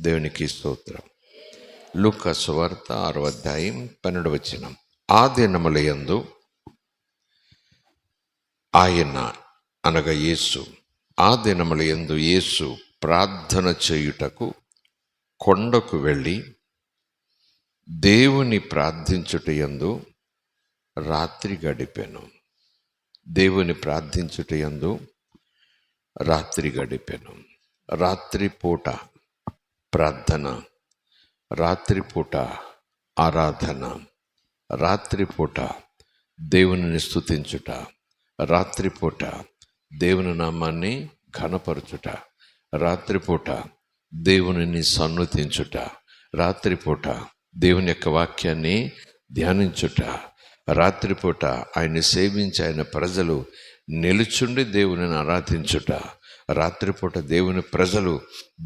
దేవునికి స్తోత్రం. లూకా సువార్త 6వ అధ్యాయం 12వ వచనం. ఆ దినములయందు ఆయన అనగా యేసు, ఆ దినములయందు యేసు ప్రార్థన చేయుటకు కొండకు వెళ్ళి దేవుని ప్రార్థించుటయందు రాత్రి గడిపెను. దేవుని ప్రార్థించుటయందు రాత్రి గడిపెను. రాత్రిపూట ప్రార్థన, రాత్రిపూట ఆరాధన, రాత్రిపూట దేవునిని స్తుతించుట, రాత్రిపూట దేవుని నామాన్ని ఘనపరచుట, రాత్రిపూట దేవునిని సన్నుతించుట, రాత్రిపూట దేవుని యొక్క వాక్యాన్ని ధ్యానించుట, రాత్రిపూట ఆయన్ని సేవించి ఆయన ప్రజలు నిలుచుండి దేవునిని ఆరాధించుట, రాత్రిపూట దేవుని ప్రజలు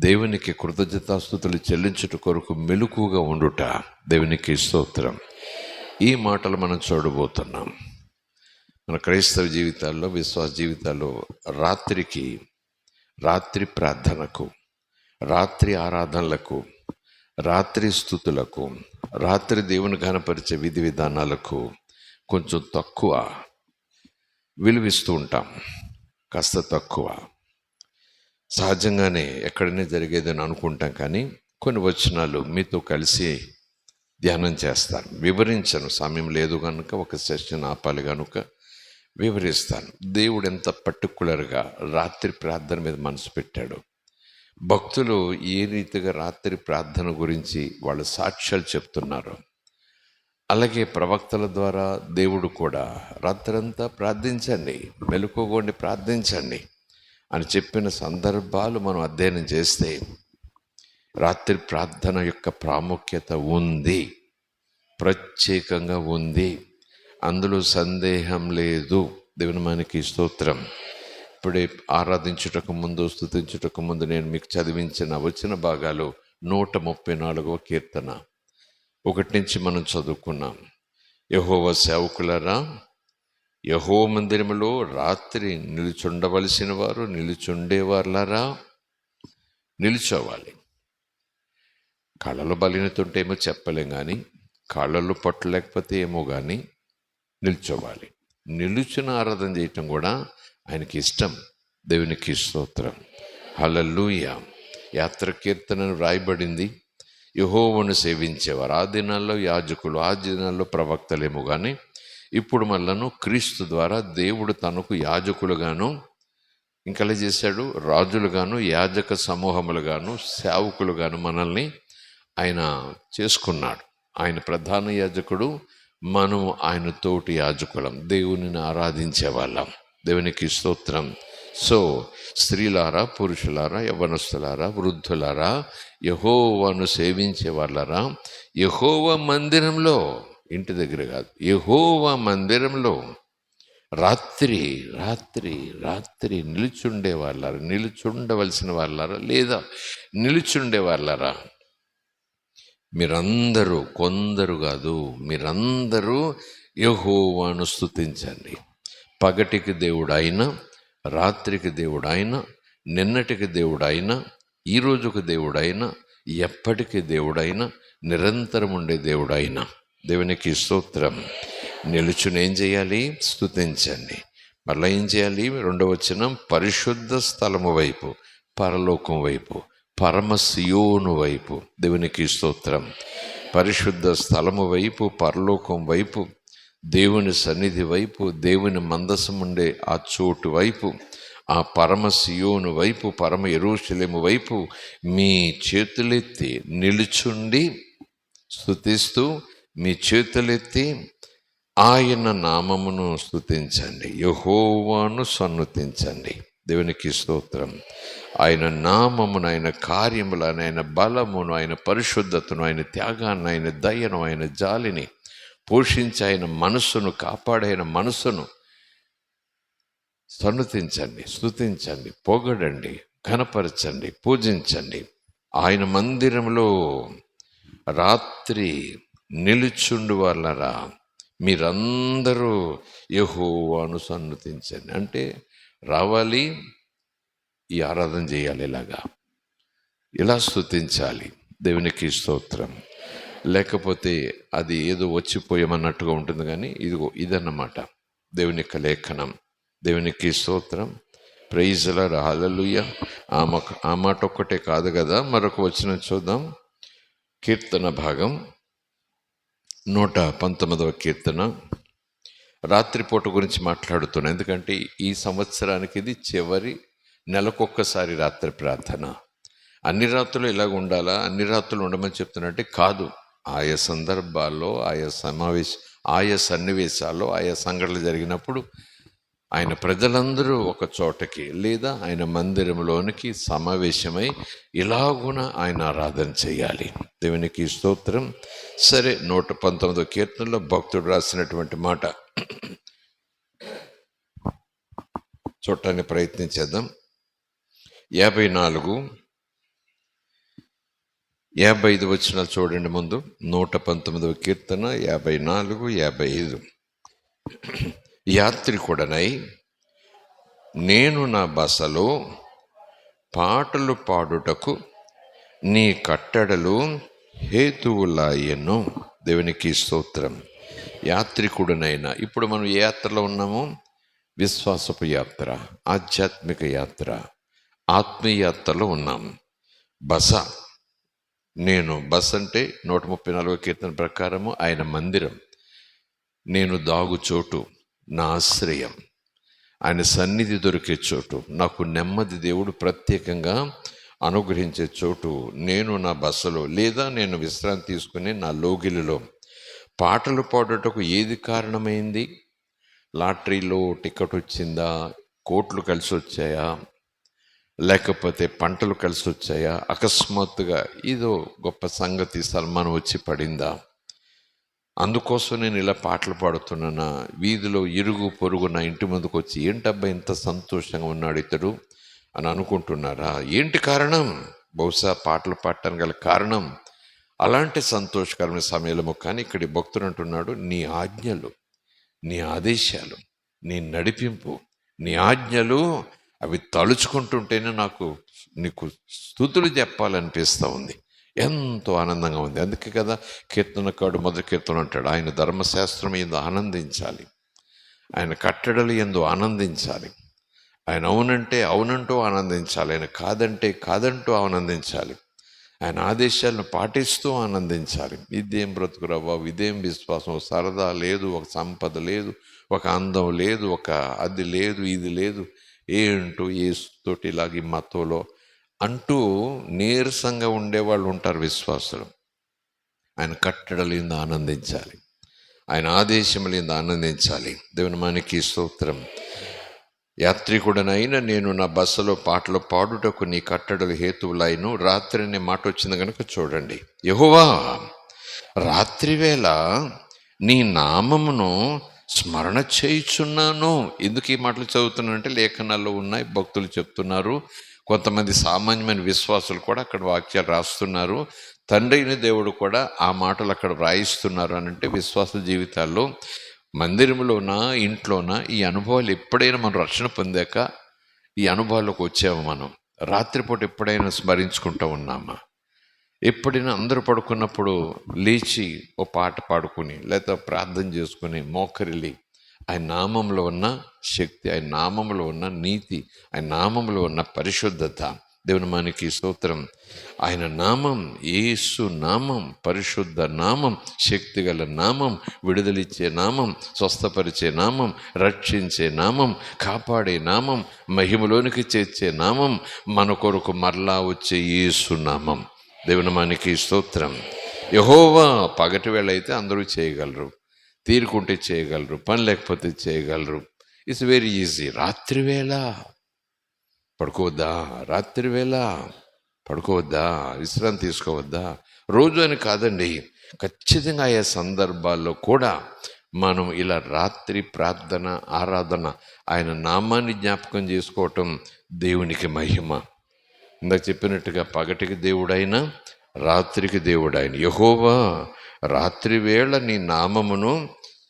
దేవునికి కృతజ్ఞతాస్తుతులు చెల్లించుట కొరకు మెలకుగా ఉండుట. దేవునికి స్తోత్రం. ఈ మాటలు మనం చూడబోతున్నాం. మన క్రైస్తవ జీవితాల్లో, విశ్వాస జీవితాల్లో రాత్రి ప్రార్థనకు, రాత్రి ఆరాధనలకు, రాత్రి స్తుతులకు, రాత్రి దేవుని ఘనపరిచే విధి విధానాలకు కొంచెం తక్కువ విలువిస్తూ ఉంటాం. కాస్త తక్కువ సహజంగానే ఎక్కడనే జరిగేదని అనుకుంటాం. కానీ కొన్ని వచనాలు మీతో కలిసి ధ్యానం చేస్తాను. వివరించను, సమయం లేదు కనుక ఒక సెషన్ ఆపాలి కనుక వివరిస్తాను. దేవుడు ఎంత పర్టికులర్గా రాత్రి ప్రార్థన మీద మనసు పెట్టాడు. భక్తులు ఏ రీతిగా రాత్రి ప్రార్థన గురించి వాళ్ళ సాక్ష్యాలు చెప్తున్నారు. అలాగే ప్రవక్తల ద్వారా దేవుడు కూడా రాత్రంతా ప్రార్థించండి, మెలకువగొండి ప్రార్థించండి అని చెప్పిన సందర్భాలు మనం అధ్యయనం చేస్తే రాత్రి ప్రార్థన యొక్క ప్రాముఖ్యత ఉంది, ప్రత్యేకంగా ఉంది. అందులో సందేహం లేదు. దేవుని మనకి స్తోత్రం. ఇప్పుడే ఆరాధించుటకు ముందు, స్తుతించుటకు ముందు నేను మీకు చదివించిన వచ్చిన భాగాలు 134వ కీర్తన 1 నుంచి మనం చదువుకున్నాం. యెహోవా సేవకులారా, యెహోవా మందిరములో రాత్రి నిలుచుండవలసిన వారు నిలుచుండేవార్లారా, నిలుచోవాలి. కళ్ళలో బలినతుంటే ఏమో చెప్పలేం, కానీ కాళ్ళలో పట్టు లేకపోతే ఏమో కానీ నిల్చోవాలి. నిలుచుని ఆరాధన చేయటం కూడా ఆయనకి ఇష్టం. దేవునికి స్తోత్రం. హల్లెలూయా. యాత్ర కీర్తనను రాయబడింది. యెహోవాను సేవించేవారు ఆ దినాల్లో యాజకులు, ఆ దినాల్లో ప్రవక్తలేమో కానీ ఇప్పుడు మళ్ళను క్రీస్తు ద్వారా దేవుడు తనకు యాజకులుగాను, ఇంకలా చేశాడు, రాజులుగాను, యాజక సమూహములుగాను, సేవకులుగాను మనల్ని ఆయన చేసుకున్నాడు. ఆయన ప్రధాన యాజకుడు, మనం ఆయన తోటి యాజకులం, దేవునిని ఆరాధించే వాళ్ళం. దేవునికి స్తోత్రం. సో స్త్రీలారా, పురుషులారా, యవ్వనస్తులారా, వృద్ధులారా, యెహోవాను సేవించే వాళ్ళారా, యెహోవా మందిరంలో, ఇంటి దగ్గర కాదు, యెహోవా మందిరంలో రాత్రి రాత్రి రాత్రి నిలుచుండే వాళ్ళారా, నిలుచుండవలసిన వాళ్ళారా, లేదా నిలుచుండే వాళ్ళారా, మీరందరూ, కొందరు కాదు, మీరందరూ యెహోవాను స్తుతించండి. పగటికి దేవుడు ఆయన, రాత్రికి దేవుడు ఆయన, నిన్నటికి దేవుడు ఆయన, ఈ రోజుకు దేవుడు ఆయన, ఎప్పటికీ దేవుడైనా, నిరంతరం ఉండే దేవుడు ఆయన. దేవునికి స్తోత్రం. నిలుచుని ఏం చేయాలి? స్తుతించండి. మళ్ళీ ఏం చేయాలి? 2వ వచనం, పరిశుద్ధ స్థలము వైపు, పరలోకం వైపు, పరమ సియోను వైపు. దేవునికి స్తోత్రం. పరిశుద్ధ స్థలము వైపు, పరలోకం వైపు, దేవుని సన్నిధి వైపు, దేవుని మందసం ఉండే ఆ చోటు వైపు, ఆ పరమ సియోను వైపు, పరమ యెరూషలేము వైపు మీ చేతులెత్తి నిలుచుండి స్తుతిస్తూ, మీ చేతులెత్తి ఆయన నామమును స్తుతించండి, యెహోవాను సన్నుతించండి. దేవునికి స్తోత్రం. ఆయన నామమును, ఆయన కార్యములను, ఆయన బలమును, ఆయన పరిశుద్ధతను, ఆయన త్యాగాన్ని, ఆయన దయను, ఆయన జాలిని పోషించి ఆయన మనస్సును కాపాడే ఆయన మనస్సును సన్నుతించండి, స్తుతించండి, పొగడండి, ఘనపరచండి, పూజించండి. ఆయన మందిరంలో రాత్రి నిలుచుండు వాళ్ళరా, మీరందరూ యెహోవాను సన్నుతించండి. అంటే రావాలి, ఈ ఆరాధన చేయాలి. ఇలాగా ఇలా స్తుతించాలి. దేవునికి స్తోత్రం. లేకపోతే అది ఏదో వచ్చిపోయామన్నట్టుగా ఉంటుంది. కానీ ఇదన్నమాట దేవుని యొక్క లేఖనం. దేవునికి స్తోత్రం. ప్రైజ్ లార్డ్, హల్లెలూయా. ఆ మాట ఒక్కటే కాదు కదా, మరొక వచనం చూద్దాం. కీర్తన భాగం 119వ కీర్తన. రాత్రిపూట గురించి మాట్లాడుతున్నాను, ఎందుకంటే ఈ సంవత్సరానికి ఇది చివరి నెలకొక్కసారి రాత్రి ప్రార్థన. అన్ని రాత్రులు ఇలాగ ఉండాలా, అన్ని రాత్రులు ఉండమని చెప్తున్నట్టే కాదు. ఆయా సందర్భాల్లో, ఆయా సన్నివేశాల్లో, ఆయా సంఘటనలు జరిగినప్పుడు ఆయన ప్రజలందరూ ఒక చోటకి లేదా ఆయన మందిరంలోనికి సమావేశమై ఇలాగున ఆయన ఆరాధన చేయాలి. దేవునికి స్తోత్రం. సరే, 119వ కీర్తనలో భక్తుడు రాసినటువంటి మాట చూడటానికి ప్రయత్నించేద్దాం. 54, 55 వచనాలు చూడండి. ముందు 119వ కీర్తన 54, 55. యాత్రికుడనై నేను నా బసలో పాటలు పాడుటకు నీ కట్టడలు హేతువులాయెను. దేవునికి స్తోత్రం. యాత్రికుడనైనా, ఇప్పుడు మనం ఏ యాత్రలో ఉన్నాము? విశ్వాసపు యాత్ర, ఆధ్యాత్మిక యాత్ర, ఆత్మీయ యాత్రలో ఉన్నాము. బస అంటే 134వ కీర్తన ప్రకారము ఆయన మందిరం, నేను దాగు చోటు, నా ఆశ్రయం, ఆయన సన్నిధి దొరికే చోటు, నాకు నెమ్మది దేవుడు ప్రత్యేకంగా అనుగ్రహించే చోటు. నేను నా బసలో లేదా నేను విశ్రాంతి తీసుకుని నా లోగిలిలో పాటలు పాడుటకు ఏది కారణమైంది? లాటరీలో టికెట్ వచ్చిందా? కోట్లు కలిసి వచ్చాయా? లేకపోతే పంటలు కలిసి వచ్చాయా? అకస్మాత్తుగా ఏదో గొప్ప సంగతి సల్మాన్ వచ్చి పడిందా? అందుకోసం నేను ఇలా పాటలు పాడుతున్నానా? వీధిలో ఇరుగు పొరుగు నా ఇంటి ముందుకు వచ్చి ఏంటబ్బా ఇంత సంతోషంగా ఉన్నాడు ఇతడు అని అనుకుంటున్నారా? ఏంటి కారణం? బహుశా పాటలు పాడటానికి గల కారణం అలాంటి సంతోషకరమైన సమయంలో. కానీ ఇక్కడ భక్తుడు అంటున్నాడు, నీ ఆజ్ఞలు, నీ ఆదేశాలు, నీ నడిపింపు, నీ ఆజ్ఞలు అవి తలుచుకుంటుంటేనే నాకు నీకు స్తుతులు చెప్పాలనిపిస్తూ ఉంది. ఎంతో ఆనందంగా ఉంది. అందుకే కదా కీర్తనకాడు మొదటి కీర్తన అంటాడు, ఆయన ధర్మశాస్త్రం ఎందు ఆనందించాలి, ఆయన కట్టడలు ఎందు ఆనందించాలి, ఆయన అవునంటే అవునంటూ ఆనందించాలి, ఆయన కాదంటే కాదంటూ ఆనందించాలి, ఆయన ఆదేశాలను పాటిస్తూ ఆనందించాలి. ఇదేం బ్రతుకురా బాబు, ఇదేం విశ్వాసం, సరదా లేదు, ఒక సంపద లేదు, ఒక అందం లేదు, ఒక అది లేదు, ఇది లేదు, ఏంటో ఏసుతోటి ఇలాగ ఈ మతంలో అంటూ నీరసంగా ఉండేవాళ్ళు ఉంటారు విశ్వాసులు. ఆయన కట్టడలింద ఆనందించాలి, ఆయన ఆదేశములింద ఆనందించాలి. దేవుని మనకి స్తోత్రం. యాత్రికుడనైనా నేను నా బస్సులో పాటలు పాడుటకు నీ కట్టడలు హేతువులైను. రాత్రి అనే మాట వచ్చింది కనుక చూడండి. యెహోవా, రాత్రివేళ నీ నామమును స్మరణ చేయుచున్నాను. ఎందుకు ఈ మాటలు చదువుతున్నానంటే లేఖనాల్లో ఉన్నాయి, భక్తులు చెప్తున్నారు, కొంతమంది సామాన్యమైన విశ్వాసులు కూడా అక్కడ వాక్యాలు రాస్తున్నారు, తండ్రి అయిన దేవుడు కూడా ఆ మాటలు అక్కడ వ్రాయిస్తున్నారు. అని అంటే విశ్వాస జీవితాల్లో మందిరంలోనా ఇంట్లోనా ఈ అనుభవాలు ఎప్పుడైనా మనం రక్షణ పొందాక ఈ అనుభవాల్లోకి వచ్చాము. మనం రాత్రిపూట ఎప్పుడైనా స్మరించుకుంటూ ఉన్నామా? ఎప్పుడైనా అందరూ పడుకున్నప్పుడు లేచి ఓ పాట పాడుకుని లేదా ప్రార్థన చేసుకుని మోకరిల్లి ఆయన నామంలో ఉన్న శక్తి, ఆయన నామంలో ఉన్న నీతి, ఆయన నామంలో ఉన్న పరిశుద్ధత, దేవుని మనకి స్తోత్రం. ఆయన నామం, యేసు నామం, పరిశుద్ధ నామం, శక్తిగల నామం, విడుదలిచ్చే నామం, స్వస్థపరిచే నామం, రక్షించే నామం, కాపాడే నామం, మహిమలోనికి చేర్చే నామం, మన కొరకు మరలా వచ్చే యేసు నామం. దేవుని మనకి స్తోత్రం. యెహోవా పగటి వేళ అయితే అందరూ చేయగలరు, తీరుకుంటే చేయగలరు, పని లేకపోతే చేయగలరు. It's very easy. రాత్రివేళ పడుకోవద్దా? రాత్రివేళ పడుకోవద్దా? విశ్రాంతి తీసుకోవద్దా? రోజు అని కాదండి, ఖచ్చితంగా ఆయా సందర్భాల్లో కూడా మనం ఇలా రాత్రి ప్రార్థన, ఆరాధన, ఆయన నామాన్ని జ్ఞాపకం చేసుకోవటం దేవునికి మహిమ. ఇందాక చెప్పినట్టుగా పగటికి దేవుడైన, రాత్రికి దేవుడైన యెహోవా, రాత్రివేళ నీ నామమును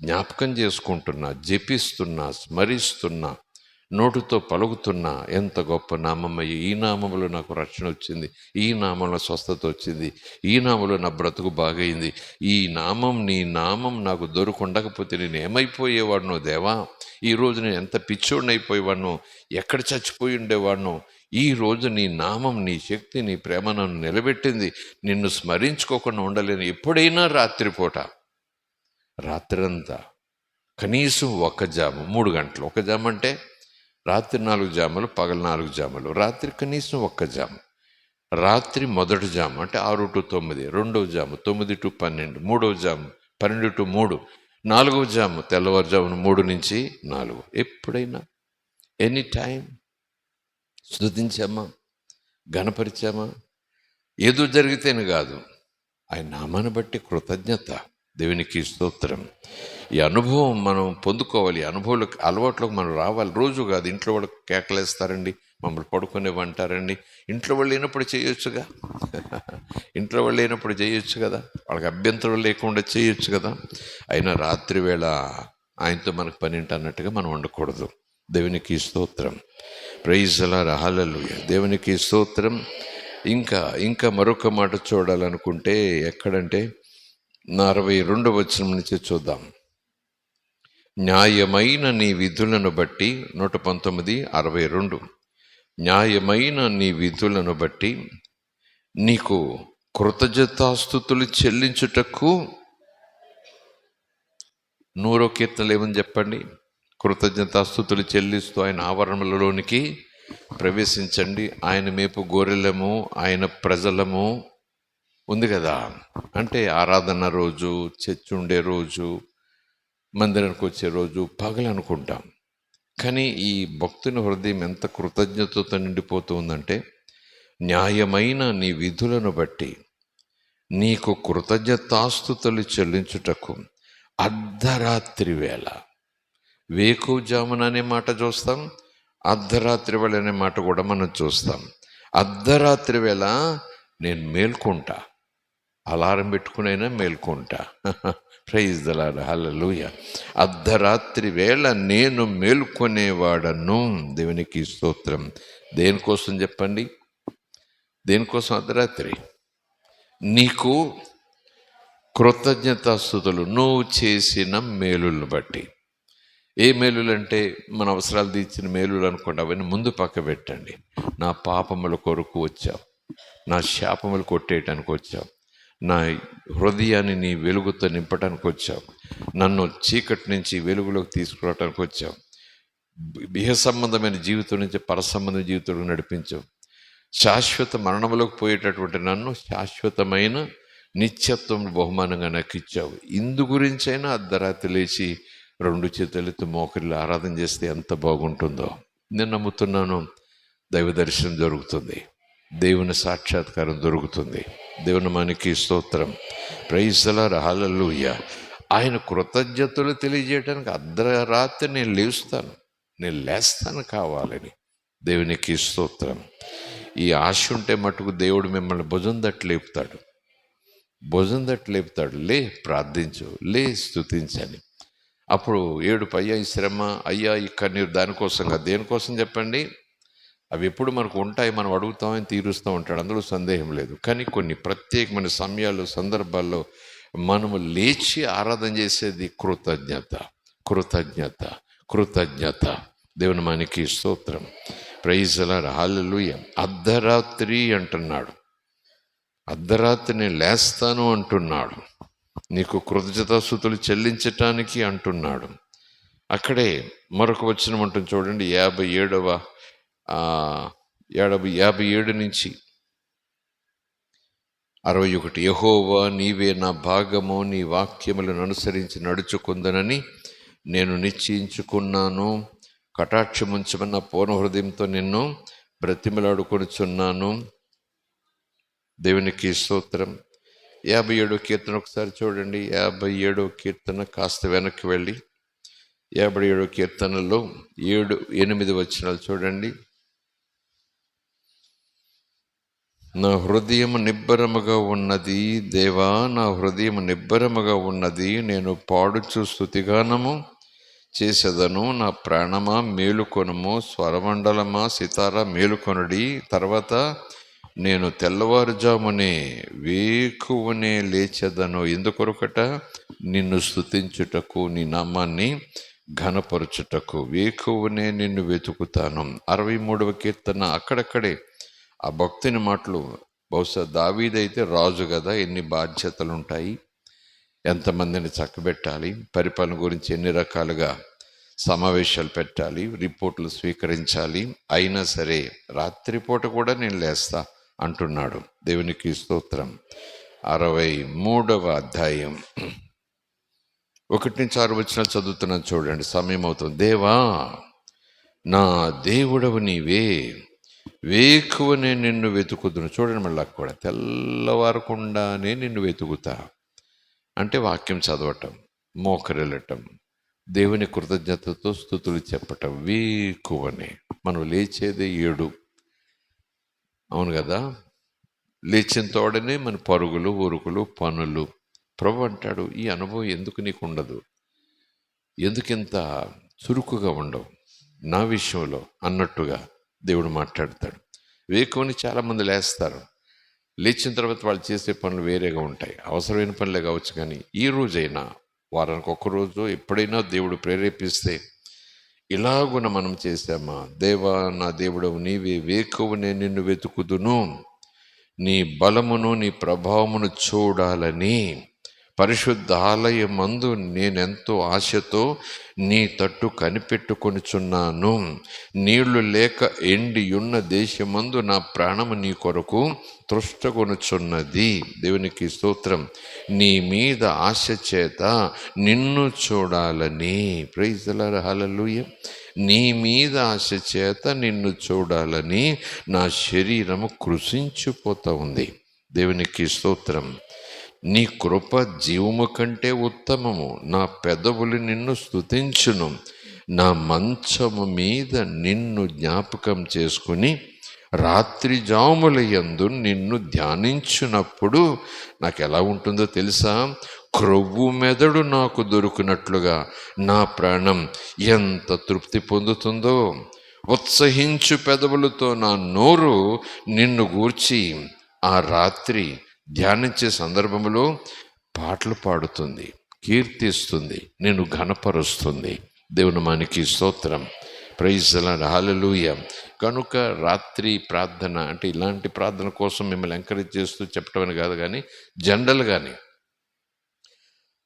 జ్ఞాపకం చేసుకుంటున్నా, జపిస్తున్నా, స్మరిస్తున్నా, నోటితో పలుకుతున్నా ఎంత గొప్ప నామమయ్యి, ఈ నామంలో నాకు రక్షణ వచ్చింది, ఈ నామంలో స్వస్థత వచ్చింది, ఈ నామంలో నా బ్రతుకు బాగైంది, ఈ నామం నీ నామం నాకు దొరుకుండకపోతే నేను ఏమైపోయేవాడినో దేవా, ఈరోజు నేను ఎంత పిచ్చోడిని అయిపోయేవాడినో, ఎక్కడ చచ్చిపోయి ఉండేవాడినో, ఈ రోజు నీ నామం, నీ శక్తి, నీ ప్రేమ నన్ను నిలబెట్టింది, నిన్ను స్మరించుకోకుండా ఉండలేను. ఎప్పుడైనా రాత్రంతా కనీసం ఒక జాము 3 గంటలు, ఒక జాము అంటే రాత్రి 4 జాములు, పగలు 4 జాములు, రాత్రి కనీసం ఒక్క జాము, రాత్రి మొదటి జాము అంటే 6 to 9, రెండవ జాము 9 to 12, మూడవ జాము 12 to 3, నాలుగవ జాము తెల్లవారుజామున 3 నుంచి 4. ఎప్పుడైనా ఎనీ టైం స్తుతించామా, ఘనపరిచామా, ఏదో జరిగితేనే కాదు, ఆయన నామాన్ని బట్టి కృతజ్ఞత. దేవునికి స్తోత్రం. ఈ అనుభవం మనం పొందుకోవాలి, ఈ అనుభవాలకు అలవాట్లకు మనం రావాలి. రోజు కాదు. ఇంట్లో వాళ్ళు కేకలేస్తారండి, మమ్మల్ని పడుకునేవంటారండి. ఇంట్లో వాళ్ళు లేనప్పుడు చేయొచ్చుగా ఇంట్లో వాళ్ళు లేనప్పుడు చేయొచ్చు కదా, వాళ్ళకి అభ్యంతరం లేకుండా చేయొచ్చు కదా. అయినా రాత్రి వేళ ఆయనతో మనకు పని అన్నట్టుగా మనం ఉండకూడదు. దేవునికి స్తోత్రం. ప్రైజ్ అలారా, హల్లెలూయా. దేవునికి స్తోత్రం. ఇంకా మరొక మాట చూడాలనుకుంటే ఎక్కడంటే 62వ వచనం నుంచి చూద్దాం. న్యాయమైన నీ విధులను బట్టి 119:62 న్యాయమైన నీ విధులను బట్టి నీకు కృతజ్ఞతాస్తుతులు చెల్లించుటకు 100వ కీర్తనలు ఏమని చెప్పండి? కృతజ్ఞతాస్తుతులు చెల్లిస్తూ ఆయన ఆవరణలోనికి ప్రవేశించండి, ఆయన మేపు గొర్రెలము, ఆయన ప్రజలము ఉంది కదా. అంటే ఆరాధన రోజు, చర్చ్ ఉండే రోజు, మందిరానికి వచ్చే రోజు పగలు అనుకుంటాం. కానీ ఈ భక్తుని హృదయం ఎంత కృతజ్ఞతతో నిండిపోతూ ఉందంటే, న్యాయమైన నీ విధులను బట్టి నీకు కృతజ్ఞతాస్తుతులు చెల్లించుటకు అర్ధరాత్రి వేళ, వేకువజామున అనే మాట చూస్తాం, అర్ధరాత్రి వేళ అనే మాట కూడా మనం చూస్తాం. అర్ధరాత్రి వేళ నేను మేల్కొంటా, అలారం పెట్టుకునైనా మేల్కొంటా. ప్రైజ్ ది లార్డ్, హల్లెలూయా. అర్ధరాత్రి వేళ నేను మేల్కొనేవాడను. దేవునికి స్తోత్రం. దేనికోసం చెప్పండి? దేనికోసం అర్ధరాత్రి? నీకు కృతజ్ఞతాస్తుతులు, నువ్వు చేసిన మేలులను బట్టి. ఏ మేలులు అంటే మన అవసరాలు తీర్చిన మేలులు అనుకోండి, అవన్నీ ముందు పక్క పెట్టండి. నా పాపముల కొరకు వచ్చావు, నా శాపములు కొట్టేయటానికి వచ్చావు, నా హృదయాన్ని నీ వెలుగుతో నింపడానికి వచ్చావు, నన్ను చీకటి నుంచి వెలుగులోకి తీసుకురావడానికి వచ్చావు, ఇహ సంబంధమైన జీవితం నుంచి పరసంబంధ జీవితంలో నడిపించావు, శాశ్వత మరణంలోకి పోయేటటువంటి నన్ను శాశ్వతమైన నిత్యత్వం బహుమానంగా నాకు ఇచ్చావు. ఇందు గురించైనా అర్ధరాత్రి లేచి 2 చేతులెత్తి మోకరిల్లి ఆరాధన చేస్తే ఎంత బాగుంటుందో. నేను నమ్ముతున్నాను, దైవ దర్శనం జరుగుతుంది, దేవుని సాక్షాత్కారం దొరుకుతుంది. దేవుని మనకి స్తోత్రం. ప్రైజ్ ది లార్డ్, హల్లెలూయా. ఆయన కృతజ్ఞతలు తెలియజేయడానికి అర్ధరాత్రి నేను లేస్తాను కావాలని. దేవునికి స్తోత్రం. ఈ ఆశ ఉంటే మటుకు దేవుడు మిమ్మల్ని భుజం తట్టి లేపుతాడు. లే, ప్రార్థించు, లే, స్తుతించని. అప్పుడు ఏడుపు, అయ్యా ఈ శ్రమ, అయ్యా ఈ కన్నీరు దానికోసంగా. దేనికోసం చెప్పండి? అవి ఎప్పుడు మనకు ఉంటాయి, మనం అడుగుతామని తీరుస్తూ ఉంటాడు, అందులో సందేహం లేదు. కానీ కొన్ని ప్రత్యేకమైన సమయాలు, సందర్భాల్లో మనము లేచి ఆరాధన చేసేది కృతజ్ఞత. దేవుని మనకి స్తోత్రం. ప్రైజ్ ది లార్డ్, హల్లెలూయా. అర్ధరాత్రి అంటున్నాడు, అర్ధరాత్రి నేను లేస్తాను అంటున్నాడు, నీకు కృతజ్ఞతాస్తుతులు చెల్లించటానికి అంటున్నాడు. అక్కడే మరొక వచనం ఉంటుంది చూడండి, 57 నుంచి 61. యెహోవా నీవే నా భాగము, నీ వాక్యములను అనుసరించి నడుచుకుందనని నేను నిశ్చయించుకున్నాను. కటాక్షముంచమని నా పూర్ణ హృదయంతో నిన్ను బ్రతిమలాడుకొనుచున్నాను. దేవునికి స్తోత్రం. 57వ కీర్తన ఒకసారి చూడండి. 57వ కీర్తన కాస్త వెనక్కి వెళ్ళి 57వ కీర్తనలో 7-8 వచనాలు చూడండి. నా హృదయము నిబ్బరముగా ఉన్నది దేవా, నా హృదయము నిబ్బరముగా ఉన్నది, నేను పాడుచు స్తుతిగానము చేసేదను. నా ప్రాణమా మేలుకొనుము, స్వరమండలమా సితారా మేలుకొనుడి. తర్వాత నేను తెల్లవారుజామునే వేకువనే లేచెదను. ఎందుకొరకట? నిన్ను స్తుతించుటకు, నీ నామాన్ని ఘనపరచుటకు వేకువనే నిన్ను వెతుకుతాను. 63వ కీర్తన అక్కడక్కడే ఆ భక్తుని మాటలు. బహుశా దావీదైతే రాజు కదా, ఎన్ని బాధ్యతలు ఉంటాయి, ఎంతమందిని చక్కబెట్టాలి, పరిపాలన గురించి ఎన్ని రకాలుగా సమావేశాలు పెట్టాలి, రిపోర్ట్లు స్వీకరించాలి, అయినా సరే రాత్రిపూట కూడా నేను లేస్తా అంటున్నాడు. దేవునికి స్తోత్రం. 63వ అధ్యాయం 1-6 వచనాలు చదువుతున్నాను చూడండి, సమయం అవుతుంది. దేవా నా దేవుడవు నీవే, వేకువనే నిన్ను వెతుకుదును. చూడండి, మళ్ళీ కూడా తెల్లవారకుండానే నిన్ను వెతుకుతా అంటే వాక్యం చదవటం, మోకరిల్లటం, దేవుని కృతజ్ఞతతో స్తుతులు చెప్పటం. వేకువనే మనం లేచేది 7, అవును కదా. లేచిన తోడనే మన పరుగులు ఉరుకులు పనులు. ప్రభు అంటాడు, ఈ అనుభవం ఎందుకు నీకు ఉండదు, ఎందుకింత చురుకుగా ఉండవు నా విషయంలో అన్నట్టుగా దేవుడు మాట్లాడతాడు. వేకువని చాలామంది లేస్తారు, లేచిన తర్వాత వాళ్ళు చేసే పనులు వేరేగా ఉంటాయి, అవసరమైన పనులే కావచ్చు. కానీ ఈ రోజైనా, వారానికి ఒక్కరోజు ఎప్పుడైనా దేవుడు ప్రేరేపిస్తే ఇలాగున మనం చేశామా? దేవా నా దేవుడవు నీవే, వేకువనే నిన్ను వెతుకుదును, నీ బలమును నీ ప్రభావమును చూడాలని పరిశుద్ధ ఆలయమందు నేనెంతో ఆశతో నీ తట్టు కనిపెట్టుకొనుచున్నాను. నీళ్లు లేక ఎండియున్న దేశమందు నా ప్రాణము నీ కొరకు తృష్టగొనుచున్నది. దేవునికి స్తోత్రం. నీ మీద ఆశ చేత నిన్ను చూడాలని. ప్రైజ్ ది లార్డ్, హల్లెలూయా. నీ మీద ఆశ చేత నిన్ను చూడాలని నా శరీరము కృషించిపోతూ ఉంది. దేవునికి స్తోత్రం. నీ కృప జీవము కంటే ఉత్తమము, నా పెదవులు నిన్ను స్తుతించును. నా మంచము మీద నిన్ను జ్ఞాపకం చేసుకుని రాత్రి జాములయందు నిన్ను ధ్యానించున్నప్పుడు నాకు ఎలా ఉంటుందో తెలుసా? క్రొవ్వు మెదడు నాకు దొరికినట్లుగా నా ప్రాణం ఎంత తృప్తి పొందుతుందో. ఉత్సహించు పెదవులతో నా నోరు నిన్ను గూర్చి ఆ రాత్రి ధ్యానించే సందర్భంలో పాటలు పాడుతుంది, కీర్తిస్తుంది, నేను ఘనపరుస్తుంది. దేవుని మనకి స్తోత్రం. ప్రైజ్ ది లార్డ్, హల్లెలూయా. కనుక రాత్రి ప్రార్థన అంటే ఇలాంటి ప్రార్థన కోసం మిమ్మల్ని ఎంకరేజ్ చేస్తూ చెప్పడం కాదు, కానీ జనరల్గానే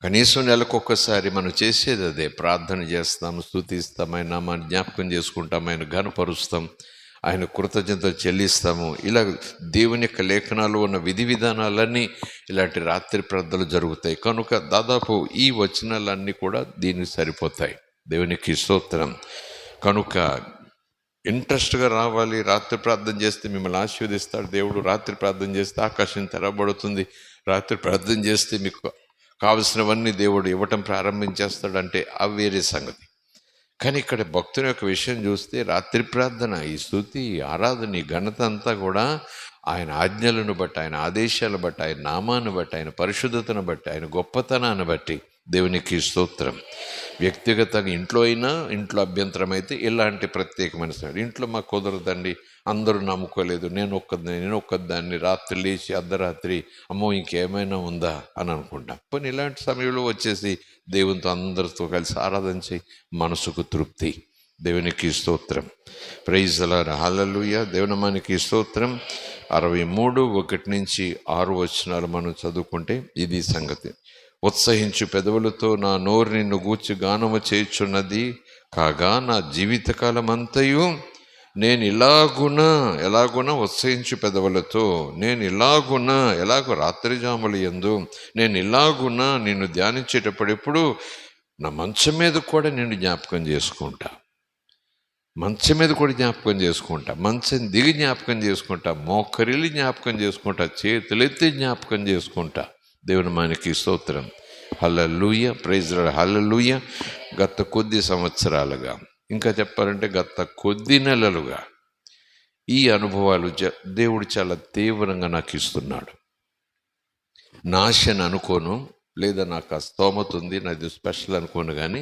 కనీసం నెలకొకసారి మనం చేసేది అదే. ప్రార్థన చేస్తాం, స్తుతిస్తాం, ఆయన నామాన్ని జ్ఞాపకం చేసుకుంటాం, ఆయన ఘనపరుస్తాం, ఆయన కృతజ్ఞత చెల్లిస్తాము. ఇలా దేవుని యొక్క లేఖనాలు ఉన్న విధి విధానాలన్నీ ఇలాంటి రాత్రి ప్రార్థనలు జరుగుతాయి. కనుక దాదాపు ఈ వచనాలన్నీ కూడా దీనికి సరిపోతాయి. దేవునికి స్తోత్రం. కనుక ఇంట్రెస్ట్గా రావాలి. రాత్రి ప్రార్థన చేస్తే మిమ్మల్ని ఆశీర్వదిస్తాడు దేవుడు. రాత్రి ప్రార్థన చేస్తే ఆకాశం తెరబడుతుంది. రాత్రి ప్రార్థన చేస్తే మీకు కావలసినవన్నీ దేవుడు ఇవ్వటం ప్రారంభించేస్తాడంటే అవి వేరే సంగతి. కానీ ఇక్కడ భక్తుని యొక్క విషయం చూస్తే రాత్రి ప్రార్థన, ఈ స్తుతి, ఆరాధన, ఈ ఘనత అంతా కూడా ఆయన ఆజ్ఞలను బట్టి, ఆయన ఆదేశాలను బట్టి, ఆయన నామాన్ని బట్టి, ఆయన పరిశుద్ధతను బట్టి, ఆయన గొప్పతనాన్ని బట్టి. దేవునికి స్తోత్రం. వ్యక్తిగతంగా ఇంట్లో అయినా, ఇంట్లో అభ్యంతరం అయితే ఇలాంటి ప్రత్యేకమైన సమయం. ఇంట్లో మాకు కుదరదండి, అందరూ నమ్ముకోలేదు, నేను ఒక్కదాన్ని రాత్రి లేచి అర్ధరాత్రి అమ్మో ఇంకేమైనా ఉందా అని అనుకుంటాం. కానీ ఇలాంటి సమయంలో వచ్చేసి దేవునితో అందరితో కలిసి ఆరాధన చేయి, మనసుకు తృప్తి. దేవునికి స్తోత్రం. ప్రైజ్ ది లార్డ్, హల్లెలూయా. దేవునామానికి స్తోత్రం. 63:1-6 వచనాలు మనం చదువుకుంటే ఇది సంగతి. ఉత్సహించు పెదవులతో నా నోరు నిన్ను గూర్చి గానము చేయుచున్నది, కాగా నా జీవితకాలమంతయు నేను ఎలాగున ఉత్సహించు పెదవులతో నేను ఎలాగో రాత్రి జాముల యందు నేను నిన్ను ధ్యానించేటప్పుడు నా మంచం మీద కూడా నిన్ను జ్ఞాపకం చేసుకుంటా. మంచం దిగి జ్ఞాపకం చేసుకుంటా, మోకరిల్లి జ్ఞాపకం చేసుకుంటా, చేతులెత్తి జ్ఞాపకం చేసుకుంటా. దేవుని మనకి స్తోత్రం. హల్లెలూయా. ప్రైజ్ ది లార్డ్, హల్లెలూయా. గత కొద్ది సంవత్సరాలుగా, ఇంకా చెప్పాలంటే గత కొద్ది నెలలుగా ఈ అనుభవాలు దేవుడు చాలా తీవ్రంగా నాకు ఇస్తున్నాడు. నా ఆశను అనుకోను, లేదా నాకు ఆ స్తోమత ఉంది, నాది స్పెషల్ అనుకోను, కానీ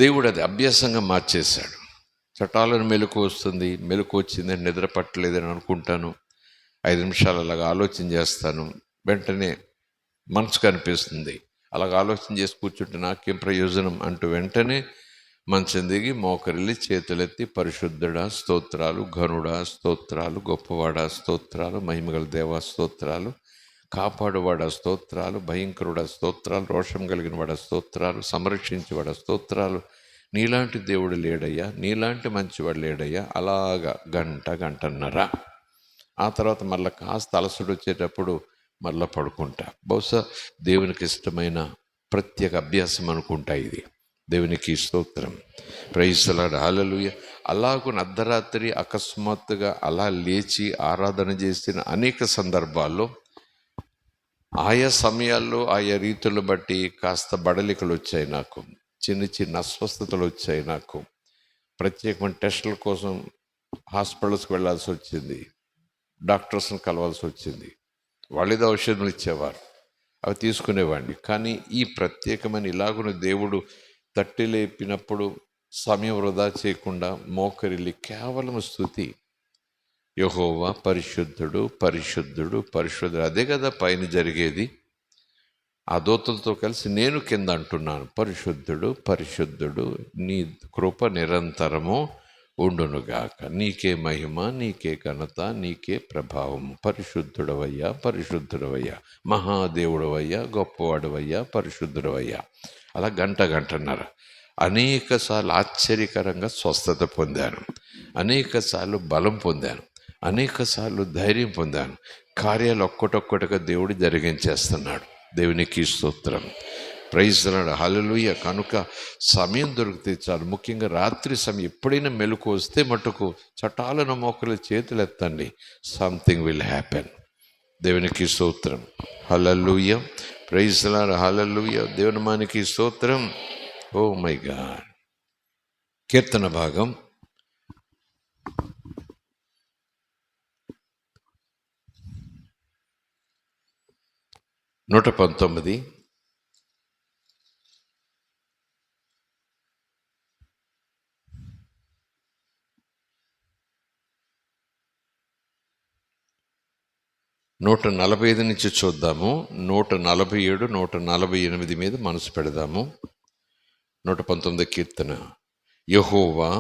దేవుడు అది అభ్యాసంగా మార్చేశాడు. చటాలను మెలకు వస్తుంది, మెలకు వచ్చిందని నిద్ర పట్టలేదని అనుకుంటాను, 5 నిమిషాలు అలాగా ఆలోచన చేస్తాను, వెంటనే మనసుకు అనిపిస్తుంది అలాగ ఆలోచన చేసి కూర్చుంటే నాకేం ప్రయోజనం అంటూ వెంటనే మంచం దిగి మోకరిల్లి చేతులెత్తి పరిశుద్ధుడా స్తోత్రాలు, ఘనుడా స్తోత్రాలు, గొప్పవాడా స్తోత్రాలు, మహిమగల దేవా స్తోత్రాలు, కాపాడువాడ స్తోత్రాలు, భయంకరుడ స్తోత్రాలు, రోషం కలిగిన వాడ స్తోత్రాలు, సంరక్షించేవాడ స్తోత్రాలు, నీలాంటి దేవుడు లేడయ్యా, నీలాంటి మంచివాడు లేడయ్యా. అలాగా గంటన్నర. ఆ తర్వాత మళ్ళీ కాస్త అలసట వచ్చేటప్పుడు మళ్ళీ పడుకుంటా. బహుశా దేవునికి ఇష్టమైన ప్రత్యేక అభ్యాసం అనుకుంటా ఇది. దేవునికి స్తోత్రం, ప్రైజ్ ది లార్డ్, హల్లెలూయా. అలాగూ అర్ధరాత్రి అకస్మాత్తుగా అలా లేచి ఆరాధన చేసిన అనేక సందర్భాల్లో ఆయా సమయాల్లో ఆయా రీతులు బట్టి కాస్త బడలికలు వచ్చాయి నాకు, చిన్న అస్వస్థతలు వచ్చాయి నాకు, ప్రత్యేకమైన టెస్టుల కోసం హాస్పిటల్స్కి వెళ్ళాల్సి వచ్చింది, డాక్టర్స్ని కలవాల్సి వచ్చింది. వాళ్ళేదో ఔషధం ఇచ్చేవారు, అవి తీసుకునేవాడిని. కానీ ఈ ప్రత్యేకమైన ఇలాగున దేవుడు తట్టి లేపినప్పుడు సమయం వృధా చేయకుండా మోకరిల్లి కేవలం స్తుతి, యెహోవా పరిశుద్ధుడు పరిశుద్ధుడు పరిశుద్ధుడు. అదే కదా పైన జరిగేది. ఆ దూతలతో కలిసి నేను కింద అంటున్నాను, పరిశుద్ధుడు పరిశుద్ధుడు, నీ కృప నిరంతరము ఉండునుగాక, నీకే మహిమ, నీకే ఘనత, నీకే ప్రభావము, పరిశుద్ధుడవయ్యా పరిశుద్ధుడవయ్యా, మహాదేవుడవయ్యా, గొప్పవాడవయ్యా, పరిశుద్ధుడవయ్యా. అలా గంటన్నర అనేక సార్లు ఆశ్చర్యకరంగా స్వస్థత పొందాను, అనేక సార్లు బలం పొందాను, అనేక సార్లు ధైర్యం పొందాను. కార్యాలు ఒక్కటొక్కటిగా దేవుడు జరిగించేస్తున్నాడు. దేవునికి స్తోత్రం, ప్రైజ్ ది లార్డ్, హల్లెలూయా. కనుక సమయం దొరికితే చాలు, ముఖ్యంగా రాత్రి సమయం ఎప్పుడైనా మెలకు వస్తే మటుకు చటాలను మోకలు చేతులు ఎత్తండి, సంథింగ్ విల్ హ్యాపెన్. దేవునికి స్తోత్రం, హల్లెలూయా, ప్రైజ్ ది లార్డ్, హల్లెలూయా. దేవుని మానికి స్తోత్రం. Oh my God. కీర్తన భాగం 119, నూట 45 నుంచి చూద్దాము. 147, 148 మీద మనసు పెడదాము. 119 కీర్తన. యెహోవా,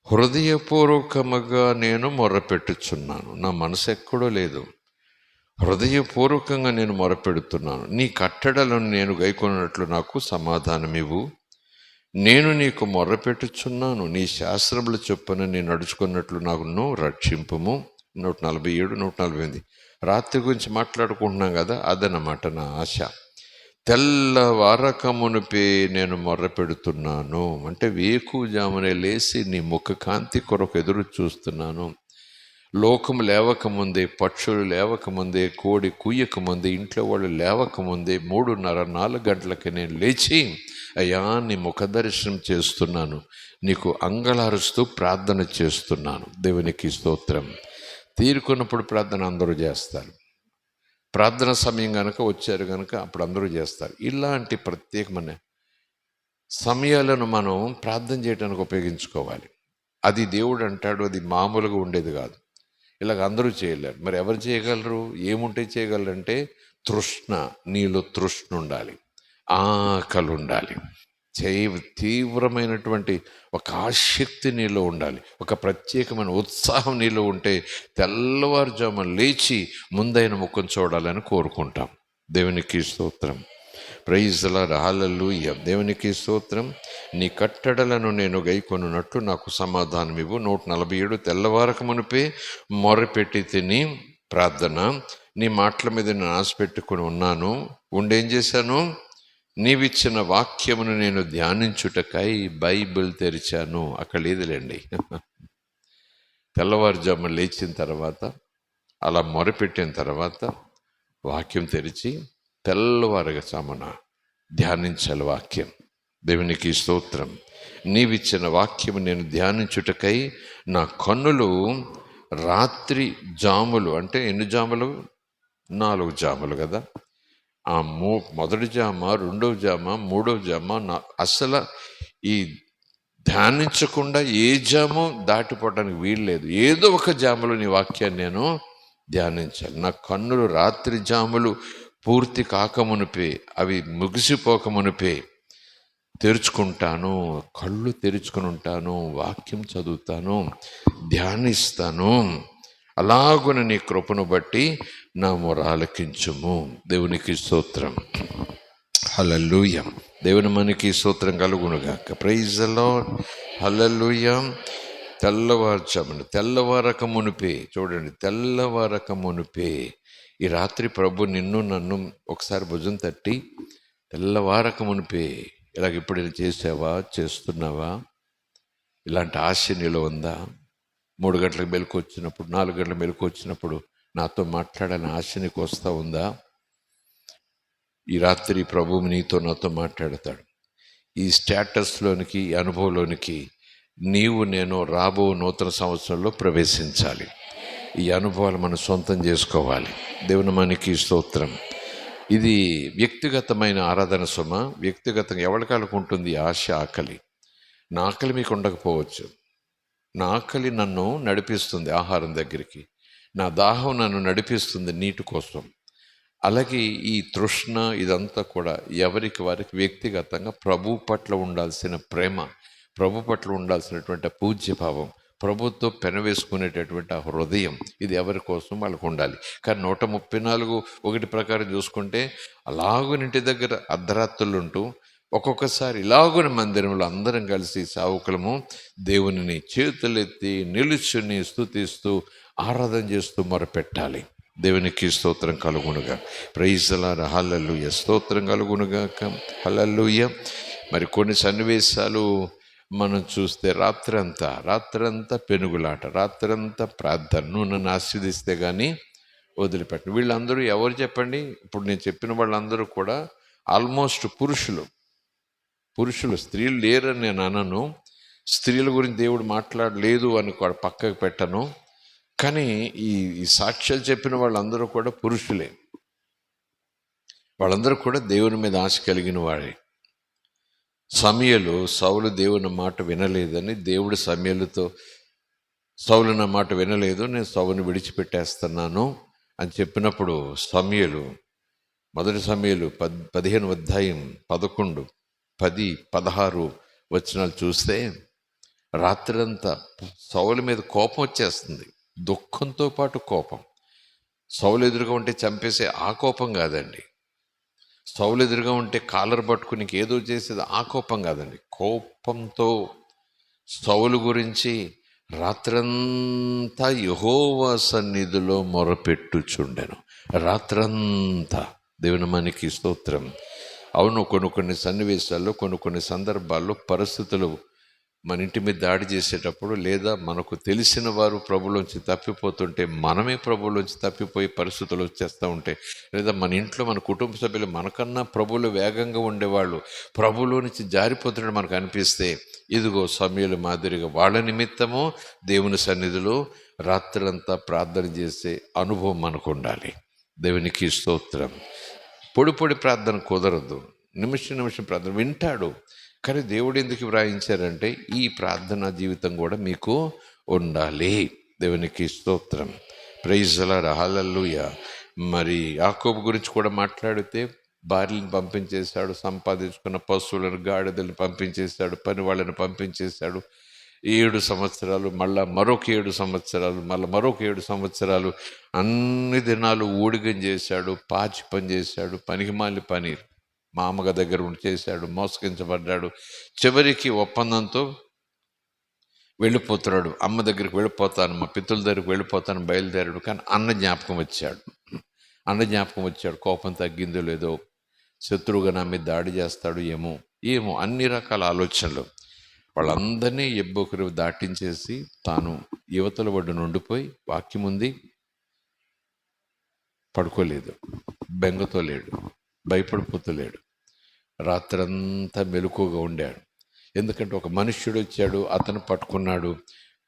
హృదయపూర్వకముగా నేను మొర్రపెట్టుచున్నాను, నా మనసు ఎక్కడో లేదు, హృదయపూర్వకంగా నేను మొరపెడుతున్నాను. నీ కట్టడలను నేను గైకొన్నట్లు నాకు సమాధానమివ్వు. నేను నీకు మొర్రపెట్టుచున్నాను, నీ శాస్త్రముల చొప్పున నేను నడుచుకున్నట్లు నాకు రక్షింపుము. 147, 148 రాత్రి గురించి మాట్లాడుకుంటున్నాం కదా, అదనమాట నా ఆశ. తెల్లవారకమునుపే నేను మొర్రపెడుతున్నాను, అంటే వేకువజామునే లేచి నీ ముఖ కాంతి కొరకు ఎదురు చూస్తున్నాను. లోకము లేవకముందే, పక్షులు లేవకముందే, కోడి కుయ్యకముందే, ఇంట్లో వాళ్ళు లేవకముందే 3:30, 4 గంటలకి నేను లేచి అయ్యా నీ ముఖ దర్శనం చేస్తున్నాను, నీకు అంగలారుస్తూ ప్రార్థన చేస్తున్నాను. దేవునికి స్తోత్రం. తీరుకున్నప్పుడు ప్రార్థన అందరూ చేస్తారు, ప్రార్థన సమయం కనుక వచ్చారు కనుక అప్పుడు అందరూ చేస్తారు. ఇలాంటి ప్రత్యేకమైన సమయాలను మనం ప్రార్థన చేయడానికి ఉపయోగించుకోవాలి. అది దేవుడు అంటాడు, అది మామూలుగా ఉండేది కాదు, ఇలాగ అందరూ చేయలేరు. మరి ఎవరు చేయగలరు? ఏముంటే చేయగలరంటే తృష్ణ, నీలో తృష్ణ ఉండాలి, ఆకలి ఉండాలి, తీవ్రమైనటువంటి ఒక ఆసక్తి నీలో ఉండాలి, ఒక ప్రత్యేకమైన ఉత్సాహం నీలో ఉంటే తెల్లవారుజామున లేచి ముందైన ముఖం చూడాలని కోరుకుంటాం. దేవునికి స్తోత్రం, ప్రైజ్ ది లార్డ్, హల్లెలూయా. దేవునికి స్తోత్రం. నీ కట్టడలను నేను గైకొనున్నట్లు నాకు సమాధానం ఇవ్వు. 147 తెల్లవారక మునిపే మొరపెట్టి తిని ప్రార్థన, నీ మాటల మీద నేను ఆశ పెట్టుకుని ఉన్నాను. ఉండేం చేశాను? నీవిచ్చిన వాక్యమును నేను ధ్యానించుటకై బైబిల్ తెరిచాను. అక్కడ లేదులేండి. తెల్లవారుజామున లేచిన తర్వాత అలా మొరపెట్టిన తర్వాత వాక్యం తెరిచి తెల్లవారుజామున ధ్యానించాలి వాక్యం. దేవునికి స్తోత్రం. నీవిచ్చిన వాక్యము నేను ధ్యానించుటకై నా కన్నులు రాత్రి జాములు, అంటే ఎన్ని జాములు? 4 జాములు కదా. ఆ మొదటి జామ, రెండవ జామ, మూడవ జామ, అసలు ఈ ధ్యానించకుండా ఏ జాము దాటిపోవడానికి వీల్లేదు. ఏదో ఒక జాములో నీ వాక్యాన్ని నేను ధ్యానించాలి. నా కన్నులు రాత్రి జాములు పూర్తి కాకమునిపే, అవి ముగిసిపోకమునిపే తెరుచుకుంటాను, కళ్ళు తెరుచుకుని ఉంటాను, వాక్యం చదువుతాను, ధ్యానిస్తాను. అలాగున నీ కృపను బట్టి నా మొర ఆలకించుము. దేవునికి స్తోత్రం. హల్లెలూయా. దేవుని మనకి స్తోత్రం కలుగునుగాక. Praise the Lord. హల్లెలూయా. తెల్లవారక మునిపే, చూడండి, తెల్లవారక మునిపే ఈ రాత్రి ప్రభు నిన్ను నన్ను ఒకసారి భుజం తట్టి తెల్లవారక మునిపే, ఇలాగ ఇప్పుడు చేసావా, చేస్తున్నావా, ఇలాంటి ఆశ నీలో ఉందా? 3 గంటలకు మెలకు వచ్చినప్పుడు, 4 గంటలకు మెలకు వచ్చినప్పుడు నాతో మాట్లాడాలని ఆశ నీకు వస్తూ ఉందా? ఈ రాత్రి ప్రభువు నీతో నాతో మాట్లాడతాడు. ఈ స్టేటస్లోనికి, ఈ అనుభవంలోనికి నీవు నేను రాబో నూతన సంవత్సరంలో ప్రవేశించాలి. ఈ అనుభవాలు మనం సొంతం చేసుకోవాలి. దేవుని మనకి స్తోత్రం. ఇది వ్యక్తిగతమైన ఆరాధన సుమ. వ్యక్తిగతంగా ఎవరికాలకు ఉంటుంది ఆశ, ఆకలి. నా ఆకలి మీకు ఉండకపోవచ్చు. నా ఆకలి నన్ను నడిపిస్తుంది ఆహారం దగ్గరికి, నా దాహం నన్ను నడిపిస్తుంది నీటి కోసం. అలాగే ఈ తృష్ణ ఇదంతా కూడా ఎవరికి వారికి వ్యక్తిగతంగా ప్రభు పట్ల ఉండాల్సిన ప్రేమ, ప్రభు పట్ల ఉండాల్సినటువంటి పూజ్యభావం, ప్రభుత్వం పెనవేసుకునేటటువంటి ఆ హృదయం, ఇది ఎవరి కోసం వాళ్ళకు ఉండాలి. కానీ 134:1 ప్రకారం చూసుకుంటే అలాగునింటి దగ్గర అర్ధరాత్రులు ఉంటూ ఒక్కొక్కసారి ఇలాగున మందిరంలో అందరం కలిసి సావుకులము దేవునిని చేతులెత్తి నిలుచుని స్తుతిస్తూ ఆరాధన చేస్తూ మొరపెట్టాలి. దేవునికి స్తోత్రం కలుగునుగా. Praise the Lord. హల్లెలూయా. స్తోత్రం కలుగునుగాక. హల్లెలూయా. మరి కొన్ని సన్నివేశాలు మనం చూస్తే రాత్రంతా పెనుగులాట, రాత్రంతా ప్రార్థన. నువ్వు నన్ను ఆశీర్దిస్తే కానీ వదిలిపెట్టు. వీళ్ళందరూ ఎవరు చెప్పండి? ఇప్పుడు నేను చెప్పిన వాళ్ళందరూ కూడా ఆల్మోస్ట్ పురుషులు. స్త్రీలు లేరని నేను అనను, స్త్రీల గురించి దేవుడు మాట్లాడలేదు అని కూడా పక్కకు పెట్టను. కానీ ఈ సాక్ష్యాలు చెప్పిన వాళ్ళందరూ కూడా పురుషులే. వాళ్ళందరూ కూడా దేవుని మీద ఆశ కలిగిన వాడే. సౌలు దేవుని మాట వినలేదని దేవుడు సమయలుతో, సౌలు నా మాట వినలేదు, నేను సౌలుని విడిచిపెట్టేస్తున్నాను అని చెప్పినప్పుడు మొదటి సమయలు 15వ అధ్యాయం 11, 10, 16 వచనాలు చూస్తే రాత్రంతా సౌలు మీద కోపం వచ్చేస్తుంది. దుఃఖంతో పాటు కోపం. సౌలు ఎదురుగా ఉంటే చంపేసే ఆ కోపం కాదండి. సౌలు ఎదురుగా ఉంటే కాలర్ పట్టుకుని ఏదో చేసేది ఆ కోపం కాదండి. కోపంతో సౌలు గురించి రాత్రంతా యెహోవా సన్నిధిలో మొరపెట్టుచుండెను. రాత్రంతా. దేవుని మనకి స్తోత్రం. అవును, కొన్ని సన్నివేశాల్లో, కొన్ని సందర్భాల్లో పరిస్థితులు మన ఇంటి మీద దాడి చేసేటప్పుడు, లేదా మనకు తెలిసిన వారు ప్రభులోంచి తప్పిపోతుంటే, మనమే ప్రభులోంచి తప్పిపోయి పరిస్థితులు వచ్చేస్తూ ఉంటే, లేదా మన ఇంట్లో మన కుటుంబ సభ్యులు మనకన్నా ప్రభువులు వేగంగా ఉండేవాళ్ళు ప్రభులో నుంచి జారిపోతున్నట్టు మనకు అనిపిస్తే, ఇదిగో సమయలు మాదిరిగా వాళ్ళ నిమిత్తము దేవుని సన్నిధిలో రాత్రంతా ప్రార్థన చేసే అనుభవం మనకు ఉండాలి. దేవునికి స్తోత్రం. పొడి ప్రార్థన కుదరదు. నిమిషం ప్రార్థన వింటాడు. కానీ దేవుడు ఎందుకు వ్రాయించారంటే ఈ ప్రార్థనా జీవితం కూడా మీకు ఉండాలి. దేవునికి స్తోత్రం. Praise the Lord. హల్లెలూయా. మరి యాకోబు గురించి కూడా మాట్లాడితే భార్యలను పంపించేశాడు, సంపాదించుకున్న పశువులను, గాడిదలను పంపించేశాడు, పని వాళ్ళని పంపించేశాడు. 7 సంవత్సరాలు, మళ్ళా మరొక 7 సంవత్సరాలు, మరొక 7 సంవత్సరాలు అన్ని దినాలు ఊడిగం చేశాడు, పాచి పని చేశాడు, పనికిమాలి పని మామగ దగ్గర ఉండి చేశాడు, మోసగించబడ్డాడు. చివరికి ఒప్పందంతో వెళ్ళిపోతున్నాడు. అమ్మ దగ్గరికి వెళ్ళిపోతాను, మా పితృల దగ్గరికి వెళ్ళిపోతాను బయలుదేరాడు. కానీ అన్న జ్ఞాపకం వచ్చాడు. కోపం తగ్గిందో లేదో, శత్రువుగా నా మీద దాడి చేస్తాడు ఏమో అన్ని రకాల ఆలోచనలు. వాళ్ళందరినీ ఎబ్బొకరు దాటించేసి తాను యువతల ఒడ్డున ఉండిపోయి వాక్యం ఉంది, పడుకోలేదు, బెంగతో లేడు, భయపడిపోతలేడు. రాత్రంతా మెలకుగా ఉండాడు. ఎందుకంటే ఒక మనుష్యుడు వచ్చాడు, అతను పట్టుకున్నాడు,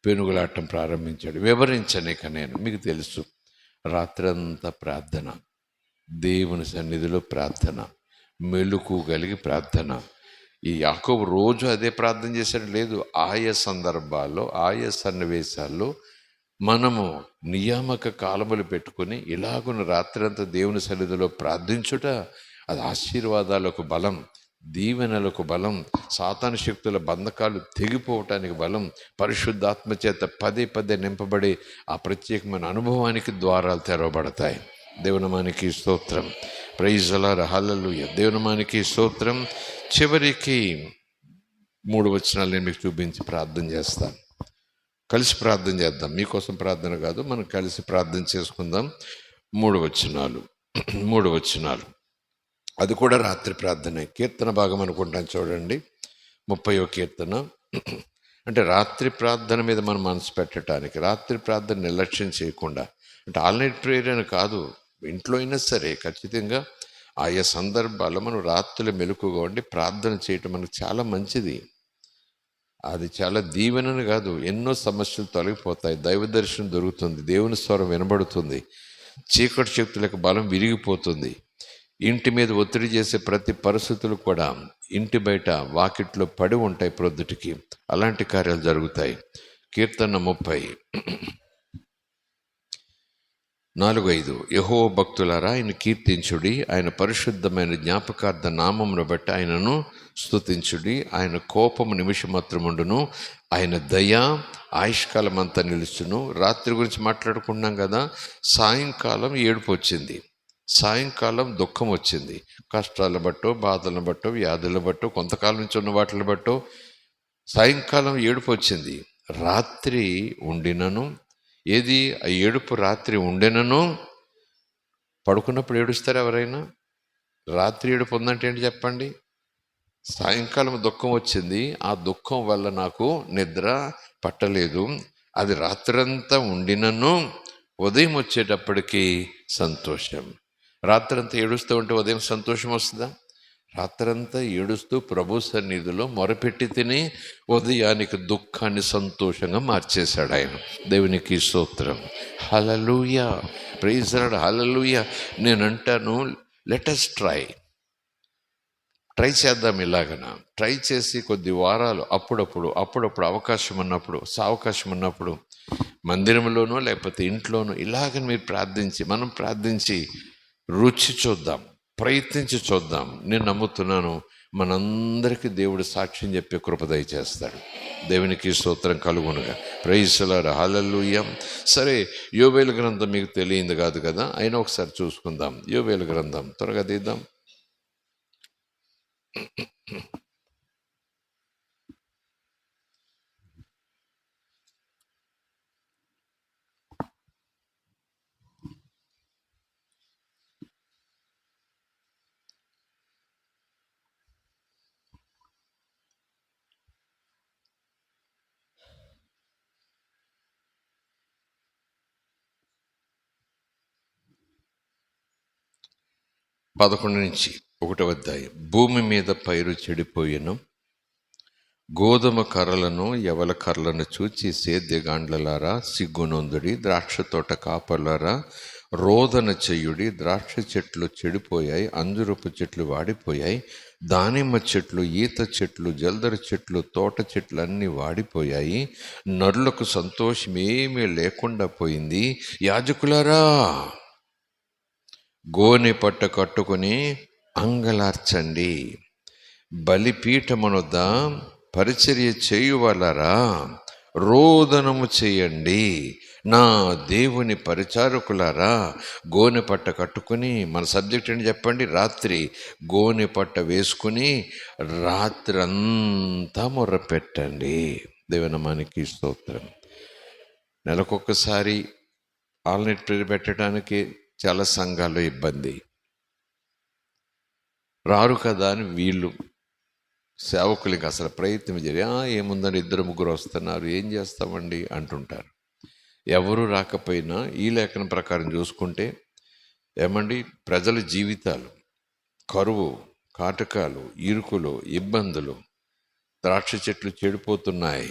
పెనుగులాటం ప్రారంభించాడు. వివరించనిక నేను, మీకు తెలుసు, రాత్రంతా ప్రార్థన, దేవుని సన్నిధిలో ప్రార్థన, మెలుకు కలిగి ప్రార్థన. ఈ యాకోబు రోజు అదే ప్రార్థన చేశాడు లేదు, ఆయా సందర్భాల్లో ఆయా సన్నివేశాల్లో మనము నియామక కాలములు పెట్టుకొని ఇలాగున్న రాత్రంతా దేవుని సన్నిధిలో ప్రార్థించుట అది ఆశీర్వాదాలకు బలం, దీవెనలకు బలం, సాతాను శక్తుల బంధకాలు తెగిపోవటానికి బలం, పరిశుద్ధాత్మ చేత పదే పదే నింపబడి ఆ ప్రత్యేకమైన అనుభవానికి ద్వారాలు తెరవబడతాయి. దేవునమానికి స్తోత్రం. ప్రైజ్ అలార్ హల్లెలూయా. దేవునమానికి స్తోత్రం. చివరికి 3 వచనాలు నేను మీకు చూపించి ప్రార్థన చేస్తాను. కలిసి ప్రార్థన చేద్దాం. మీకోసం ప్రార్థన కాదు, మనం కలిసి ప్రార్థన చేసుకుందాం. 3 వచనాలు అది కూడా రాత్రి ప్రార్థనే. కీర్తన భాగం అనుకుంటాను చూడండి, 30వ కీర్తన. అంటే రాత్రి ప్రార్థన మీద మనం మనసు పెట్టడానికి, రాత్రి ప్రార్థన నిర్లక్ష్యం చేయకుండా, అంటే ఆల్ నైట్ ప్రేయర్ అని కాదు, ఇంట్లో అయినా సరే ఖచ్చితంగా ఆయా సందర్భాల్లో మనం రాత్రులు మెలకుగా ఉండి ప్రార్థన చేయటం మనకు చాలా మంచిది. అది చాలా దీవెనని కాదు, ఎన్నో సమస్యలు తొలగిపోతాయి, దైవ దర్శనం దొరుకుతుంది, దేవుని స్వరం వినబడుతుంది, చీకటి శక్తులకు బలం విరిగిపోతుంది. ఇంటి మీద ఒత్తిడి చేసే ప్రతి పరిస్థితులు కూడా ఇంటి బయట వాకిట్లో పడి ఉంటాయి ప్రొద్దుటికి, అలాంటి కార్యాలు జరుగుతాయి. కీర్తన 30:4-5 యెహోవా భక్తులారా ఆయన కీర్తించుడి, ఆయన పరిశుద్ధమైన జ్ఞాపకార్థ నామమును బట్టి ఆయనను స్తుతించుడి. ఆయన కోపము నిమిషమాత్రముండును, ఆయన దయ ఆయుష్కాలం అంతా నిలుచును. రాత్రి గురించి మాట్లాడుకున్నాం కదా, సాయంకాలం ఏడుపు వచ్చింది, సాయంకాలం దుఃఖం వచ్చింది, కష్టాలను బట్టో, బాధలను బట్టో, వ్యాధులను బట్టో, కొంతకాలం నుంచి ఉన్న వాటిని బట్టో సాయంకాలం ఏడుపు వచ్చింది. రాత్రి ఉండినను, ఏది ఆ ఏడుపు రాత్రి ఉండెనను, పడుకున్నప్పుడు ఏడుస్తారు ఎవరైనా? రాత్రి ఏడుపు ఉందంటే ఏంటి చెప్పండి? సాయంకాలం దుఃఖం వచ్చింది, ఆ దుఃఖం వల్ల నాకు నిద్ర పట్టలేదు, అది రాత్రంతా ఉండినను ఉదయం వచ్చేటప్పటికి సంతోషం. రాత్రంతా ఏడుస్తూ ఉంటే ఉదయం సంతోషం వస్తుందా? రాత్రంతా ఏడుస్తూ ప్రభు సన్నిధిలో మొరపెట్టి తిని ఉదయానికి దుఃఖాన్ని సంతోషంగా మార్చేశాడు ఆయన. దేవునికి స్తోత్రం. Hallelujah. Praise the Lord. Hallelujah. నేను అంటాను, లెట్ us ట్రై చేద్దాం. ఇలాగన ట్రై చేసి కొద్ది వారాలు అప్పుడప్పుడు అవకాశం ఉన్నప్పుడు మందిరంలోనో లేకపోతే ఇంట్లోనో ఇలాగని మీరు మనం ప్రార్థించి రుచి చూద్దాం, ప్రయత్నించి చూద్దాం. నేను నమ్ముతున్నాను మనందరికీ దేవుడు సాక్ష్యం చెప్పే కృప దయచేస్తాడు. దేవునికి స్తోత్రం కలుగునుగా. Praise the Lord. హల్లెలూయా. సరే, యోబేలు గ్రంథం మీకు తెలియంది కాదు కదా, అయినా ఒకసారి చూసుకుందాం. యోబేలు గ్రంథం త్వరగా తీద్దాం. నుంచి 1వ అధ్యాయం. భూమి మీద పైరు చెడిపోయిన గోధుమ కర్రలను యవల కర్రలను చూచి సేద్యగాండ్లలారా సిగ్గునొందుడి, ద్రాక్ష తోట కాపర్లారా రోదన చెయ్యుడి. ద్రాక్ష చెట్లు చెడిపోయాయి, అంజురపు చెట్లు వాడిపోయాయి, దానిమ్మ చెట్లు, ఈత చెట్లు, జల్దర చెట్లు, తోట చెట్లు అన్నీ వాడిపోయాయి, నరులకు సంతోషం ఏమీ లేకుండా పోయింది. యాజకులారా గోనె పట్ట కట్టుకుని అంగలార్చండి, బలిపీఠమునొద్ద పరిచర్య చేయువాలారా రోదనము చేయండి. నా దేవుని పరిచారకులారా గోనె పట్ట కట్టుకుని, మన సబ్జెక్ట్ ఏంటి చెప్పండి? రాత్రి గోనె పట్ట వేసుకుని రాత్రి అంతా మొర్రపెట్టండి. దేవునామానికి స్తోత్రం. నెలకొకసారి ఆల్ నైట్ ప్రేయర్ పెట్టడానికి చాలా సంఘాల్లో ఇబ్బంది, రారు కదా అని వీళ్ళు సేవకులకి అసలు ప్రయత్నం చేయాలి. ఏముందని 2-3 వస్తున్నారు, ఏం చేస్తామండి అంటుంటారు. ఎవరు రాకపోయినా ఈ లేఖనం ప్రకారం చూసుకుంటే ఏమండి, ప్రజల జీవితాలు, కరువు, కాటకాలు, ఇరుకులు, ఇబ్బందులు, ద్రాక్ష చెట్లు చెడిపోతున్నాయి,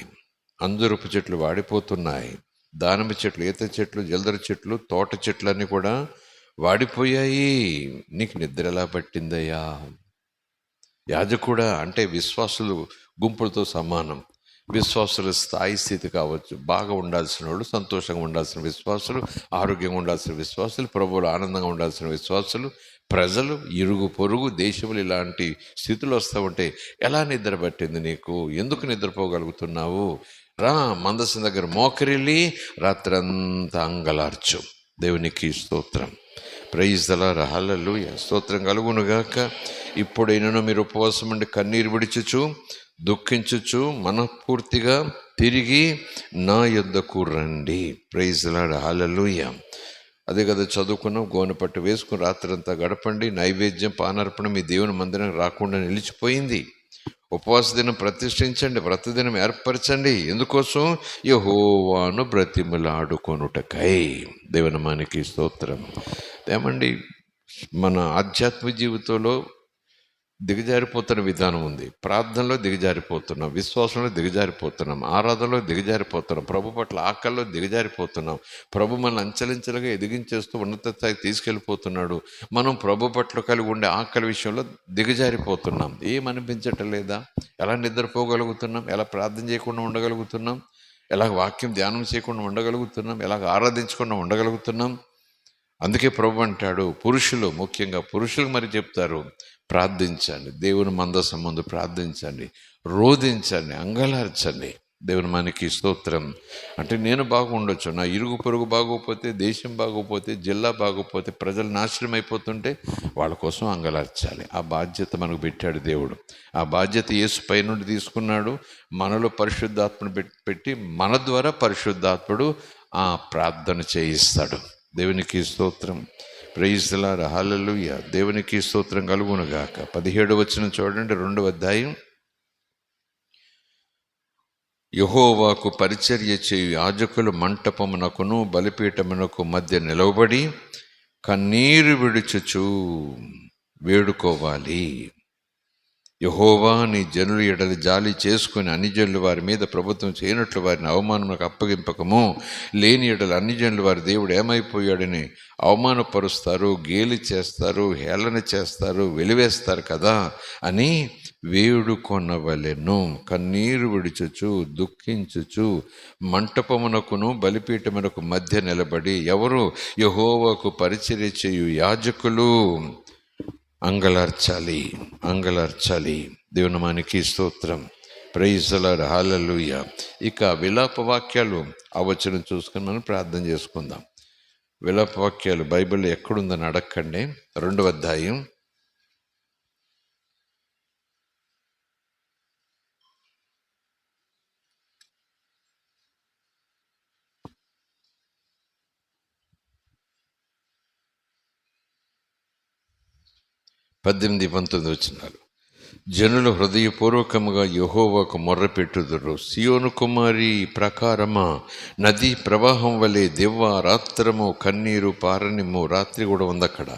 అంజూరపు చెట్లు వాడిపోతున్నాయి, దానిమ్మ చెట్లు, ఈత చెట్లు, జల్దర చెట్లు, తోట చెట్లు అన్నీ కూడా వాడిపోయాయి. నీకు నిద్ర ఎలా పట్టిందయ్యా? యాజకుడా అంటే విశ్వాసులు గుంపులతో సమానం. విశ్వాసుల స్థాయి స్థితి కావచ్చు, బాగా ఉండాల్సిన వాళ్ళు, సంతోషంగా ఉండాల్సిన విశ్వాసులు, ఆరోగ్యంగా ఉండాల్సిన విశ్వాసులు, ప్రభువులు ఆనందంగా ఉండాల్సిన విశ్వాసులు, ప్రజలు, ఇరుగు పొరుగు దేశములు ఇలాంటి స్థితులు వస్తూ ఉంటే ఎలా నిద్ర పట్టింది నీకు? ఎందుకు నిద్రపోగలుగుతున్నావు? రా, మందసం దగ్గర మోకరిల్లి రాత్రంతా అంగలార్చు. దేవునికి స్తోత్రం. Praise the Lord. హల్లెలూయా. స్తోత్రం కలుగునుగాక. ఇప్పుడైనను మీరు ఉపవాసం ఉండి కన్నీరు విడిచుచు దుఃఖించుచు మనఃపూర్తిగా తిరిగి నా యొద్దకు రండి. Praise the Lord. హల్లెలూయా. అదే కదా చదువుకున్నాం, గోనె పట్టు వేసుకుని రాత్రంతా గడపండి. నైవేద్యం పానార్పణ మీ దేవుని మందిరం రాకుండా నిలిచిపోయింది. ఉపవాస దినం ప్రతిష్ఠించండి, ప్రతిదినం ఏర్పరచండి. ఎందుకోసం? యెహోవాను బ్రతిమలాడుకొనుటకై. దేవుని మనకి స్తోత్రం. ఏమండి, మన ఆధ్యాత్మిక జీవితంలో దిగజారిపోతున్న విధానం ఉంది. ప్రార్థనలో దిగజారిపోతున్నాం, విశ్వాసంలో దిగజారిపోతున్నాం, ఆరాధనలో దిగజారిపోతున్నాం, ప్రభు పట్ల ఆకల్లో దిగజారిపోతున్నాం. ప్రభు మన అంచెలంచెలుగా ఎదిగించేస్తూ ఉన్నత స్థాయికి తీసుకెళ్ళిపోతున్నాడు. మనం ప్రభు పట్ల కలిగి ఉండే ఆకలి విషయంలో దిగజారిపోతున్నాం. ఏమనిపించటం లేదా? ఎలా నిద్రపోగలుగుతున్నాం? ఎలా ప్రార్థన చేయకుండా ఉండగలుగుతున్నాం? ఎలాగ వాక్యం ధ్యానం చేయకుండా ఉండగలుగుతున్నాం? ఎలాగ ఆరాధించకుండా ఉండగలుగుతున్నాం? అందుకే ప్రభు అంటాడు, పురుషులు, ముఖ్యంగా పురుషులు మరి చెప్తారు, ప్రార్థించండి, దేవుని మందసం ముందు ప్రార్థించండి, రోధించండి, అంగలార్చండి. దేవుని మనకి స్తోత్రం. అంటే నేను బాగుండొచ్చు, నా ఇరుగు పొరుగు బాగోపోతే, దేశం బాగోపోతే, జిల్లా బాగోపోతే, ప్రజలు నాశనం అయిపోతుంటే వాళ్ళ కోసం అంగలార్చాలి. ఆ బాధ్యత మనకు పెట్టాడు దేవుడు. ఆ బాధ్యత యేసు పై నుండి తీసుకున్నాడు. మనలో పరిశుద్ధాత్మను పెట్టి మన ద్వారా పరిశుద్ధాత్ముడు ఆ ప్రార్థన చేయిస్తాడు. దేవునికి స్తోత్రం. Praise the Lord. హల్లెలూయా. దేవునికి స్తోత్రం కలుగునుగాక. 17వ వచనం చూడండి, 2వ అధ్యాయం. యెహోవాకు పరిచర్య చేయు యాజకులు మంటపమునకును బలిపీఠమునకు మధ్య నిలవబడి కన్నీరు విడుచుచు వేడుకోవాలి. యెహోవా, నీ జనుల ఎడల జాలి చేసుకుని అన్ని జనులు వారి మీద ప్రభుత్వం చేయనట్లు వారిని అవమానములకు అప్పగింపకము. లేని ఎడల అన్ని జనులు వారి దేవుడు ఏమైపోయాడని అవమానపరుస్తారు, గేలి చేస్తారు, హేళన చేస్తారు, వెలివేస్తారు కదా అని వేడుకొనవలెను. కన్నీరు విడుచుచు దుఃఖించుచు మంటపమునకును బలిపీఠమునకు మధ్య నిలబడి. ఎవరు? యెహోవాకు పరిచర్య చేయు యాజకులు అంగలార్చాలి, అంగలార్చాలి. దేవుని మనకి స్తోత్రం. Praise the Lord. హల్లెలూయా. ఇక విలాప వాక్యాలు ఆ వచనం చూసుకొని మనం ప్రార్థన చేసుకుందాం. విలాప వాక్యాలు బైబిల్లో ఎక్కడుందని అడగండి. 2వ అధ్యాయం. పద్దెనిమిది 19 వచనాలు. జనులు హృదయపూర్వకముగా యెహోవాకు మొర్రపెట్టుదురు. సియోను కుమారి ప్రకారమా, నదీ ప్రవాహం వలె దివారాత్రము కన్నీరు పారనిమ్ము. రాత్రి కూడా ఉంది అక్కడ.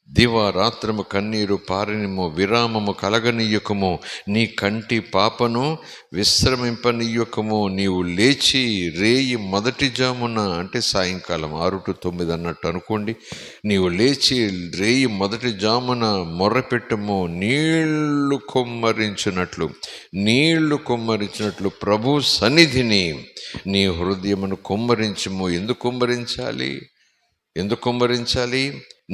దివారాత్రము కన్నీరు పారనిమ్ము, విరామము కలగనీయకము, నీ కంటి పాపను విశ్రమింపనీయకము. నీవు లేచి రేయి మొదటి జామున, అంటే సాయంకాలం 6 to 9 అన్నట్టు అనుకోండి, నీవు లేచి రేయి మొదటి జామున మొర్రపెట్టుము. నీళ్లు కొమ్మరించినట్లు ప్రభు సన్నిధిని నీ హృదయమును కొమ్మరించుము. ఎందుకు కొమ్మరించాలి?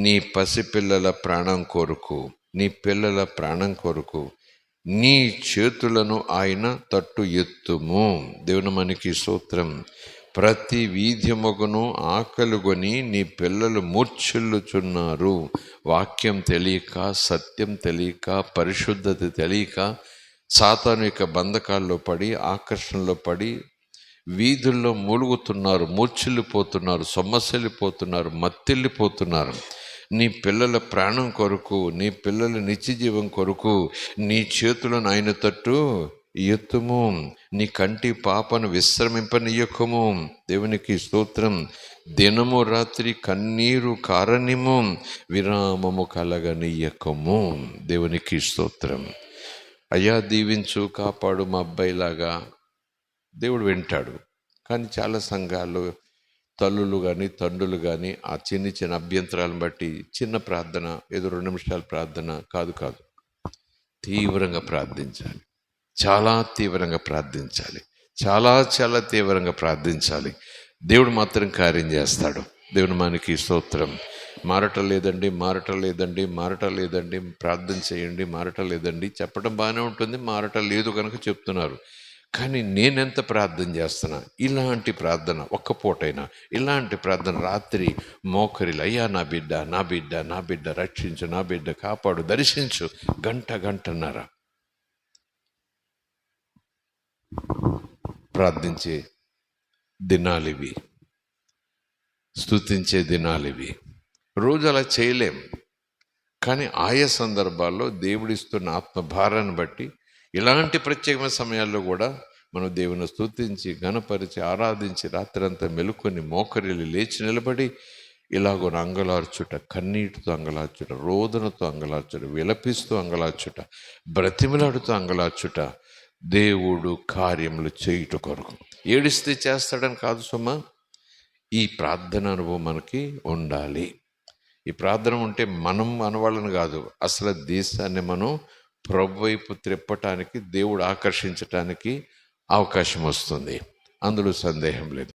నీ పసిపిల్లల ప్రాణం కొరకు, నీ పిల్లల ప్రాణం కొరకు నీ చేతులను ఆయన తట్టు ఎత్తుము. దేవుని మనకి స్తోత్రం. ప్రతి వీధి మొగను ఆకలుగొని నీ పిల్లలు మూర్ఛిల్లుచున్నారు. వాక్యం తెలియక, సత్యం తెలియక, పరిశుద్ధత తెలియక సాతాను యొక్క బంధకాల్లో పడి, ఆకర్షణలో పడి వీధుల్లో మూలుగుతున్నారు, మూర్ఛిల్లిపోతున్నారు, సొమ్మసిల్లిపోతున్నారు, మత్తిల్లిపోతున్నారు. నీ పిల్లల ప్రాణం కొరకు, నీ పిల్లల నిత్యజీవం కొరకు నీ చేతులను ఆయన తట్టు ఎత్తుము. నీ కంటి పాపను విశ్రమింపనీయకము. దేవునికి స్తోత్రం. దినము రాత్రి కన్నీరు కారనిము, విరామము కలగనీయకము. దేవునికి స్తోత్రం. అయ్యా దీవించు, కాపాడు మా అబ్బాయిలాగా దేవుడు వింటాడు. కానీ చాలా సంఘాల్లో తల్లులు కానీ తండ్రులు కానీ ఆ చిన్న అభ్యంతరాలను బట్టి చిన్న ప్రార్థన, ఏదో 2 నిమిషాల ప్రార్థన కాదు. తీవ్రంగా ప్రార్థించాలి. చాలా తీవ్రంగా ప్రార్థించాలి. చాలా చాలా తీవ్రంగా ప్రార్థించాలి. దేవుడు మాత్రం కార్యం చేస్తాడు. దేవుని మనకి స్తోత్రం. మారటం లేదండి, మారటం లేదండి, మారటం లేదండి, ప్రార్థన చేయండి, మారటం లేదండి చెప్పడం బాగానే ఉంటుంది. మారటం లేదు కనుక చెప్తున్నారు. కానీ నేనెంత ప్రార్థన చేస్తున్నా, ఇలాంటి ప్రార్థన ఒక్క పూటైనా, ఇలాంటి ప్రార్థన రాత్రి మోకరిలు, అయ్యా నా బిడ్డ, నా బిడ్డ, నా బిడ్డ రక్షించు, నా బిడ్డ కాపాడు, దర్శించు, గంటన్నర ప్రార్థించే దినాలివి, స్తుతించే దినాలివి. రోజు అలా చేయలేం. కానీ ఆయా సందర్భాల్లో దేవుడిస్తున్న ఆత్మభారాన్ని బట్టి ఇలాంటి ప్రత్యేకమైన సమయాల్లో కూడా మనం దేవుని స్తుతించి ఘనపరిచి ఆరాధించి రాత్రంతా మెలుకొని మోకరిల్లి లేచి నిలబడి ఇలాగో అంగలార్చుట, కన్నీటితో అంగలార్చుట, రోదనతో అంగలార్చుట, విలపిస్తూ అంగలార్చుట, బ్రతిమలాడుతూ అంగలార్చుట, దేవుడు కార్యములు చేయుట కొరకు. ఏడిస్తే చేస్తాడని కాదు సుమా, ఈ ప్రార్థన అనుభవం మనకి ఉండాలి. ఈ ప్రార్థన ఉంటే మనం మనవాళ్ళని కాదు, అసలు దేశాన్ని మనం ప్రభు వైపు త్రిప్పటానికి, దేవుడు ఆకర్షించటానికి అవకాశం వస్తుంది. అందులో సందేహం లేదు.